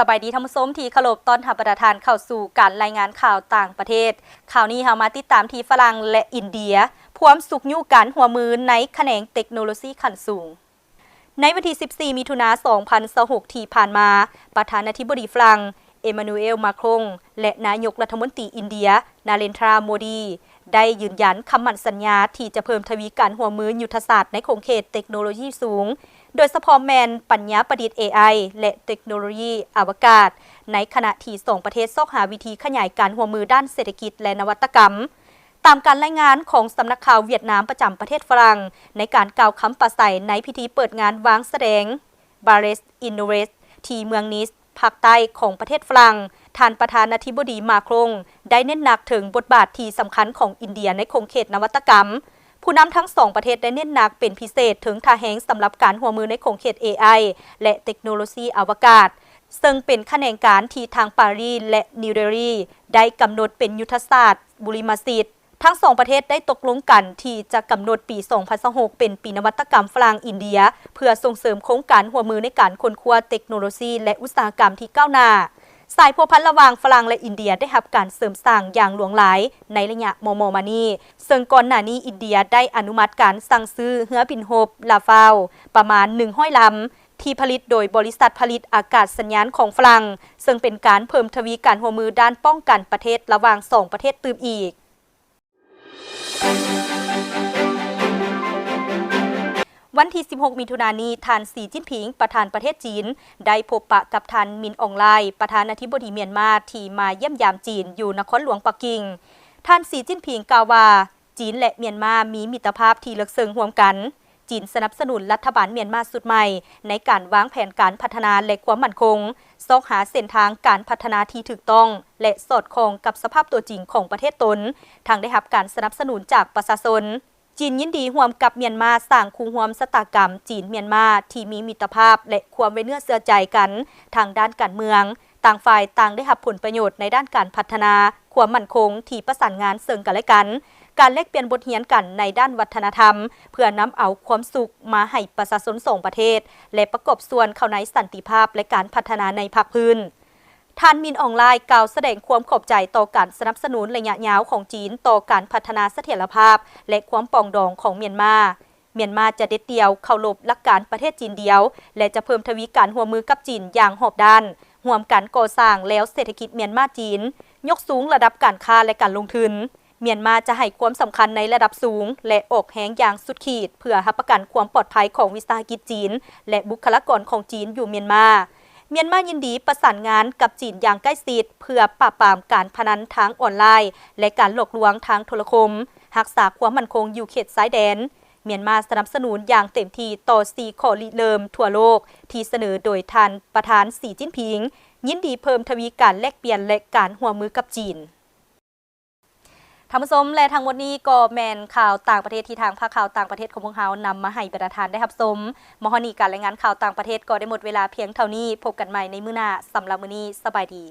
สบายดีท่านผู้ชมที่เคารพต้อนรับประธานเข้าสู่การรายงานข่าวต่างประเทศข่าวนี้เรามาติดตามที่ฝรั่งและอินเดียพร้อมสุกยุ่กันหัวมือในแขนงเทคโนโลยีขั้นสูงในวันที่ 14 มิถุนายน 2026 ที่ผ่านมาประธานาธิบดีฝรั่งเอมานูเอล มาครงและนายกรัฐมนตรีอินเดียนาเรนทรา โมดีได้ยืนยันคำมั่นสัญญาที่จะเพิ่มทวีการหัวมือยุทธศาสตร์ในขงเขตเทคโนโลยีสูงโดยเฉพาะแมนปัญญาประดิษฐ์ AI และเทคโนโลยีอวกาศในขณะที่สองประเทศซอกหาวิธีขยายการหัวมือด้านเศรษฐกิจและนวัตกรรมตามการรายงานของสำนักข่าวเวียดนามประจำประเทศฝรั่งในการกล่าวคำปราศัยในพิธีเปิดงานวางแสดง Barres Innovate ที่เมืองนิสภาคใต้ของประเทศฝรั่งท่านประธานาธิบดีมาครงได้เน้นหนักถึงบทบาทที่สำคัญของอินเดียในขงเขตนวัตกรรมผู้นำทั้งสองประเทศได้เน้นหนักเป็นพิเศษถึงท่าแหงสำหรับการหัวมือในขงเขต AI และเทคโนโลยีอวกาศซึ่งเป็นแขนงการที่ทางปารีสและนิวเดลีได้กำหนดเป็นยุทธศาสตร์บุริมาสิทธิ์ทั้งสองประเทศได้ตกลงกันที่จะกำหนดปี 2026 เป็นปีนวัตกรรมฝรั่งอินเดียเพื่อส่งเสริมโครงการหัวมือในการค้นคว้าเทคโนโลยีและอุตสาหกรรมที่ก้าวหน้าสายพัวพันระหว่างฝรั่งและอินเดียได้รับการเสริมสร้างอย่างหลวงหลายในระยะมานี้ซึ่งก่อนหน้านี้อินเดียได้อนุมัติการสั่งซื้อเรือบินรบลาฟาลประมาณ100 ลำที่ผลิตโดยบริษัทผลิตอากาศสัญญาณของฝรั่งซึ่งเป็นการเพิ่มทวีการหัวมือด้านป้องกันประเทศระหว่างสองประเทศตื่มอีกวันที่ 16 มิถุนายนนี้ท่านสีจิ้นผิงประธานประเทศจีนได้พบปะกับท่านมินอองไลประธานาธิบดีเมียนมาที่มาเยี่ยมยามจีนอยู่นครหลวงปักกิ่งท่านสีจิ้นผิงกล่าวว่าจีนและเมียนมามีมิตรภาพที่ลึกซึ้งร่วมกันจีนสนับสนุนรัฐบาลเมียนมาสุดใหม่ในการวางแผนการพัฒนาและความมั่นคงซอกหาเส้นทางการพัฒนาที่ถูกต้องและสอดคล้องกับสภาพตัวจริงของประเทศตนทางได้รับการสนับสนุนจากประชาชนจีนยินดีร่วมกับเมียนมาสร้างคู่ร่วมชะตากรรมจีนเมียนมาที่มีมิตรภาพและความไว้เนื้อเชื่อใจกันทางด้านการเมืองต่างฝ่ายต่างได้รับผลประโยชน์ในด้านการพัฒนาความมั่นคงที่ประสานงานซึ่งกันและกันการแลกเปลี่ยนบทเรียนกันในด้านวัฒนธรรมเพื่อนำเอาความสุขมาให้ประชาชนสองประเทศและประกอบส่วนเข้าในสันติภาพและการพัฒนาในภาคพื้นท่านมินอองไลกล่าวแสดงความขอบใจต่อการสนับสนุนระยะยาวของจีนต่อการพัฒนาเสถียรภาพและความปรองดองของเมียนมาจะเด็ดเดี่ยวเคารพหลักการประเทศจีนเดียวและจะเพิ่มทวีการร่วมมือกับจีนอย่างรอบด้านร่วมกันก่อสร้างแล้วเศรษฐกิจเมียนมาจีนยกสูงระดับการค้าและการลงทุนเมียนมาจะให้ความสำคัญในระดับสูงและออกแหงอย่างสุดขีดเพื่อรับประกันความปลอดภัยของวิสาหกิจจีนและบุคลากรของจีนอยู่เมียนมายินดีประสานงานกับจีนอย่างใกล้ชิดเพื่อปราบปรามการพนันทางออนไลน์และการหลอกลวงทางโทรคมรักษาความมั่นคงอยู่เขตชายแดนเมียนมาสนับสนุนอย่างเต็มที่ต่อ4ข้อริเริ่มทั่วโลกที่เสนอโดยท่านประธานสีจิ้นผิงยินดีเพิ่มทวีการแลกเปลี่ยนและการร่วมมือกับจีนท่านผู้ชมและทั้งหมดนี้ก็แมนข่าวต่างประเทศที่ทางภาคข่าวต่างประเทศของพวกเรานำมาให้ประธานได้รับชมมหนีการรายงานข่าวต่างประเทศก็ได้หมดเวลาเพียงเท่านี้พบกันใหม่ในมื้อหน้าสำหรับมื้อนี้สบายดี